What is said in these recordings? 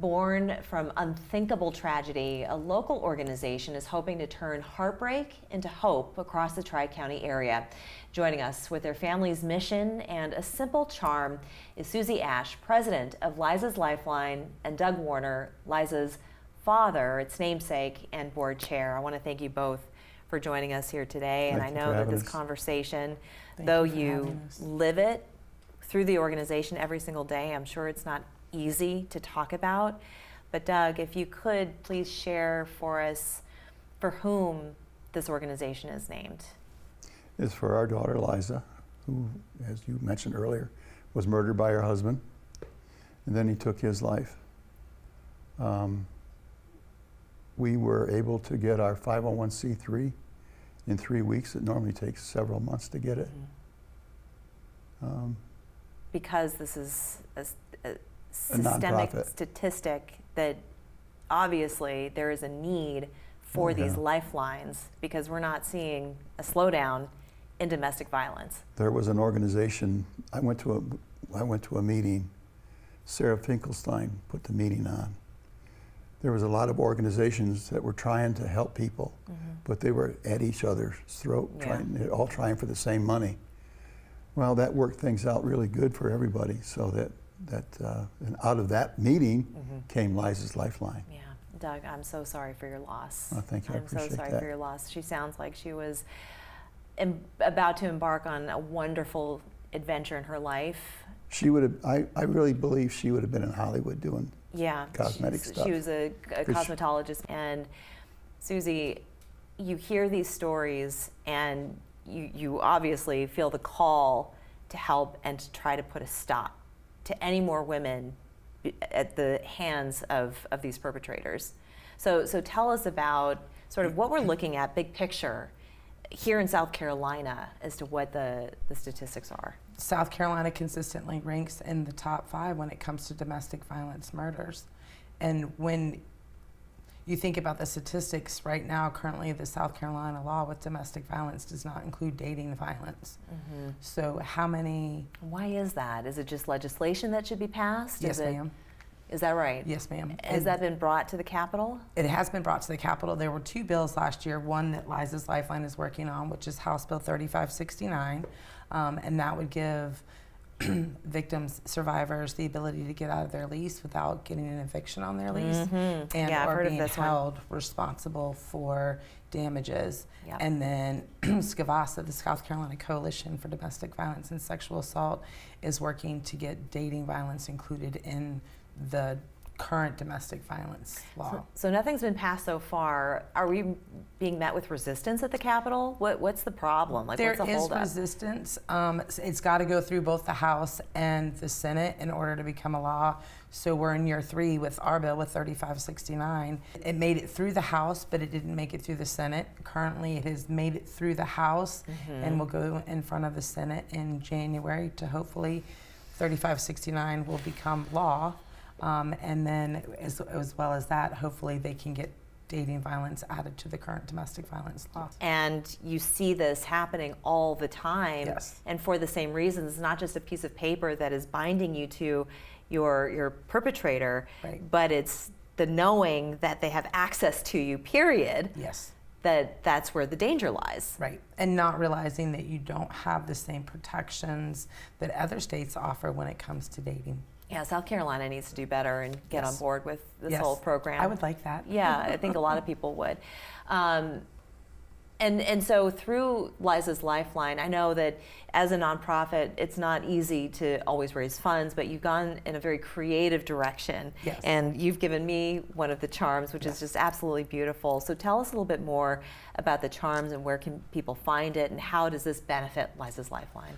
Born from unthinkable tragedy, a local organization is hoping to turn heartbreak into hope across the Tri-County area. Joining us with their family's mission and a simple charm is Susie Ash, president of Liza's Lifeline, and Doug Warner, Liza's father, its namesake, and board chair. I want to thank you both for joining us here today. And I know that this conversation, though you live it through the organization every single day, I'm sure it's not easy to talk about. But Doug, if you could please share for us for whom this organization is named. It's for our daughter Liza, who, as you mentioned earlier, was murdered by her husband, and then he took his life. We were able to get our 501c3 in 3 weeks. It normally takes several months to get it. Because this is a systemic statistic that obviously there is a need for these lifelines, because we're not seeing a slowdown in domestic violence. There was an organization, I went to a meeting, Sarah Finkelstein put the meeting on. There was a lot of organizations that were trying to help people, but they were at each other's throat, all trying for the same money. Well, that worked things out really good for everybody, so and out of that meeting came Liza's Lifeline. Yeah, Doug, I'm so sorry for your loss. Oh, thank you, I appreciate that. I'm so sorry for your loss. She sounds like she was about to embark on a wonderful adventure in her life. She would have, I really believe she would have been in Hollywood doing cosmetic stuff. She was a cosmetologist. And Susie, you hear these stories and you obviously feel the call to help and to try to put a stop to any more women at the hands of these perpetrators. So tell us about sort of what we're looking at, big picture, here in South Carolina as to what the statistics are. South Carolina consistently ranks in the top 5 when it comes to domestic violence murders. And when you think about the statistics right now, currently the South Carolina law with domestic violence does not include dating violence. So how many... Why is that? Is it just legislation that should be passed? Yes, ma'am. Is that right? Yes, ma'am. Has that been brought to the Capitol? It has been brought to the Capitol. There were 2 bills last year, one that Liza's Lifeline is working on, which is House Bill 3569, and that would give victims, survivors, the ability to get out of their lease without getting an eviction on their lease, and or being held responsible for damages. And then SCAVASA, the South Carolina Coalition for Domestic Violence and Sexual Assault, is working to get dating violence included in the current domestic violence law. So nothing's been passed so far. Are we being met with resistance at the Capitol? What's the problem? Like, there what's the holdup? is resistance. It's got to go through both the House and the Senate in order to become a law. So we're in year 3 with our bill with 3569. It made it through the House, but it didn't make it through the Senate. Currently, it has made it through the House and will go in front of the Senate in January to hopefully 3569 will become law. And then as well as that, hopefully they can get dating violence added to the current domestic violence law. And you see this happening all the time. Yes. And for the same reasons. It's not just a piece of paper that is binding you to your perpetrator, but it's the knowing that they have access to you, period. Yes. That's where the danger lies. Right. And not realizing that you don't have the same protections that other states offer when it comes to dating. Yeah, South Carolina needs to do better and get on board with this whole program. I would like that. Yeah, I think a lot of people would. And so through Liza's Lifeline, I know that as a nonprofit, it's not easy to always raise funds, but you've gone in a very creative direction. Yes. And you've given me one of the charms, which is just absolutely beautiful. So tell us a little bit more about the charms and where can people find it, and how does this benefit Liza's Lifeline?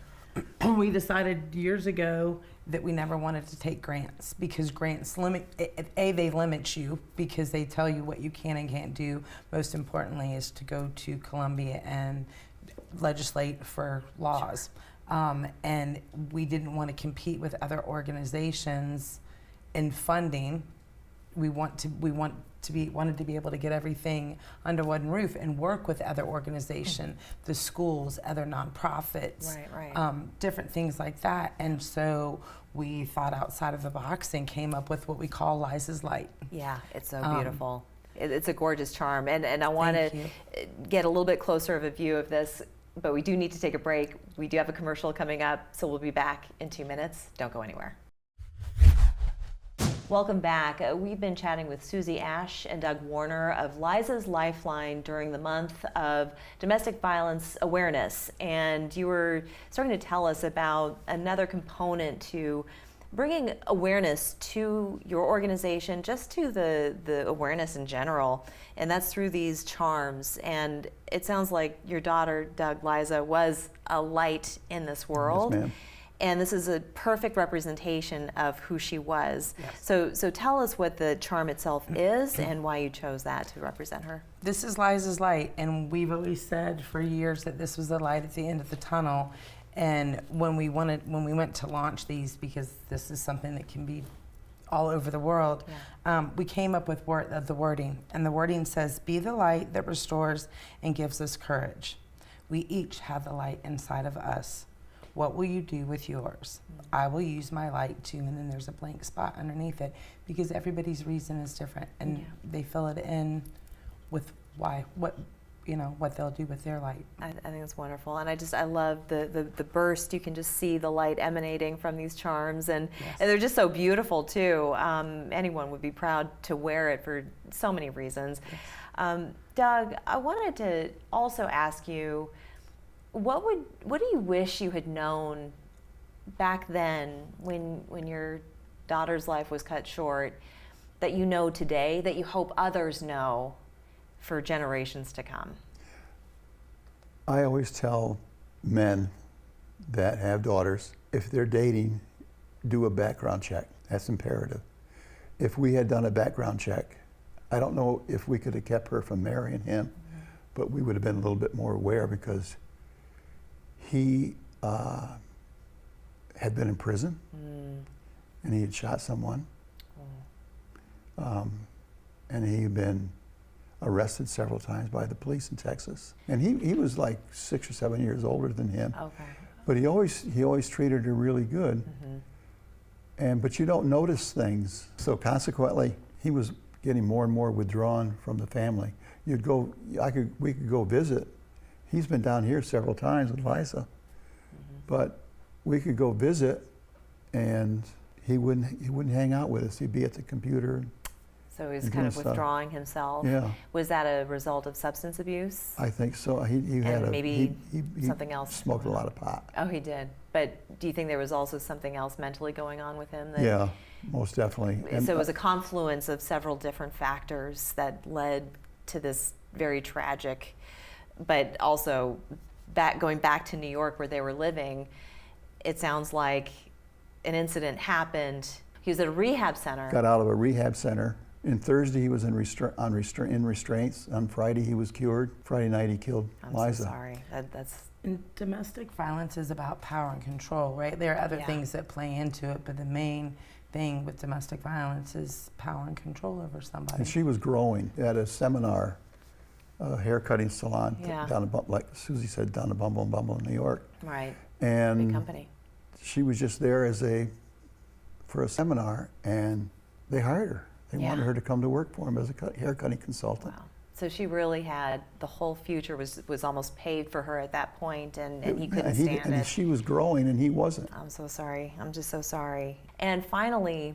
We decided years ago that we never wanted to take grants, because grants limit, they limit you because they tell you what you can and can't do. Most importantly is to go to Columbia and legislate for laws. And we didn't want to compete with other organizations in funding. We want wanted to be able to get everything under one roof and work with other organizations, the schools, other nonprofits, different things like that. And so we thought outside of the box and came up with what we call Liza's Light. Yeah, it's so beautiful. It's a gorgeous charm, and I want to get a little bit closer of a view of this, but we do need to take a break. We do have a commercial coming up, so we'll be back in 2 minutes. Don't go anywhere. Welcome back. We've been chatting with Susie Ash and Doug Warner of Liza's Lifeline during the month of domestic violence awareness, and you were starting to tell us about another component to bringing awareness to your organization, just to the awareness in general, and that's through these charms. And it sounds like your daughter, Doug, Liza, was a light in this world. Yes, ma'am. And this is a perfect representation of who she was. Yes. So tell us what the charm itself is and why you chose that to represent her. This is Liza's Light, and we've always said for years that this was the light at the end of the tunnel. And when we went to launch these, because this is something that can be all over the world, we came up with the wording. And the wording says, "Be the light that restores and gives us courage. We each have the light inside of us. What will you do with yours? I will use my light too." And then there's a blank spot underneath it, because everybody's reason is different, and they fill it in with what they'll do with their light. I think it's wonderful, and I love the burst. You can just see the light emanating from these charms, and they're just so beautiful too. Anyone would be proud to wear it for so many reasons. Doug, I wanted to also ask you, what do you wish you had known back then when your daughter's life was cut short, that you know today, that you hope others know for generations to come? I always tell men that have daughters, if they're dating, do a background check. That's imperative. If we had done a background check, I don't know if we could have kept her from marrying him, but we would have been a little bit more aware, because he had been in prison and he had shot someone. And he had been arrested several times by the police in Texas. And he was like 6 or 7 years older than him. Okay. But he always treated her really good. But you don't notice things. So consequently, he was getting more and more withdrawn from the family. We could go visit. He's been down here several times with Liza, but we could go visit, and he wouldn't hang out with us. He'd be at the computer. So he was kind of withdrawing himself. Yeah. Was that a result of substance abuse? I think so. He had maybe something else. Smoked a lot of pot. Oh, he did. But do you think there was also something else mentally going on with him? Yeah, most definitely. So it was a confluence of several different factors that led to this very tragic, but also going back to New York where they were living, it sounds like an incident happened. He was at a rehab center. Got out of a rehab center. And Thursday he was in restraints. On Friday he was cured. Friday night he killed Liza. I'm so sorry. And domestic violence is about power and control, right? There are other things that play into it, but the main thing with domestic violence is power and control over somebody. And she was growing at a seminar, a haircutting salon down like Susie said, down in Bumble and Bumble in New York. Right. And big company. She was just there for a seminar, and they hired her. They wanted her to come to work for them as a haircutting consultant. Wow. So she really had, the whole future was almost paved for her at that point, and he couldn't stand it. And she was growing and he wasn't. I'm so sorry. I'm just so sorry. And finally,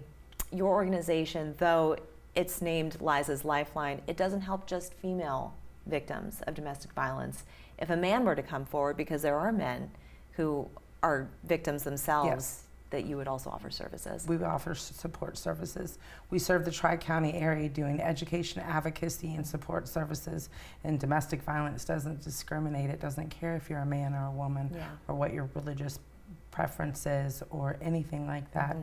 your organization, though it's named Liza's Lifeline, it doesn't help just female victims of domestic violence. If a man were to come forward, because there are men who are victims themselves, that you would also offer services. We offer support services. We serve the Tri-County area doing education, advocacy, and support services. And domestic violence doesn't discriminate. It doesn't care if you're a man or a woman or what your religious preference is or anything like that,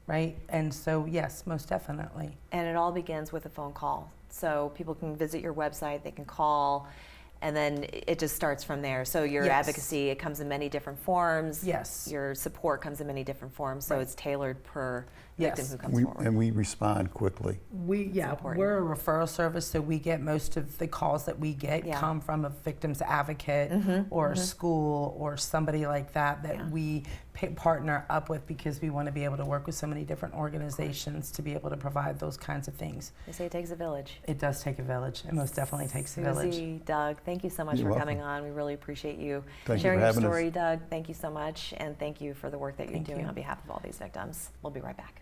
right? And so, yes, most definitely. And it all begins with a phone call. So people can visit your website, they can call, and then it just starts from there. So your Yes. advocacy, it comes in many different forms. Yes. Your support comes in many different forms, so Right. it's tailored per victim Yes. who comes forward. And we respond quickly. important. We're a referral service, so we get most of the calls that we get Yeah. come from a victim's advocate or a school or somebody like that Yeah. we partner up with, because we want to be able to work with so many different organizations to be able to provide those kinds of things. They say it takes a village. It does take a village. It most definitely takes a village. Susie, Doug, thank you so much You're for coming welcome. on. We really appreciate you Thank you sharing for your having us. story, Doug. Thank you so much, and thank you for the work that you're Thank doing you. on behalf of all these victims. We'll be right back.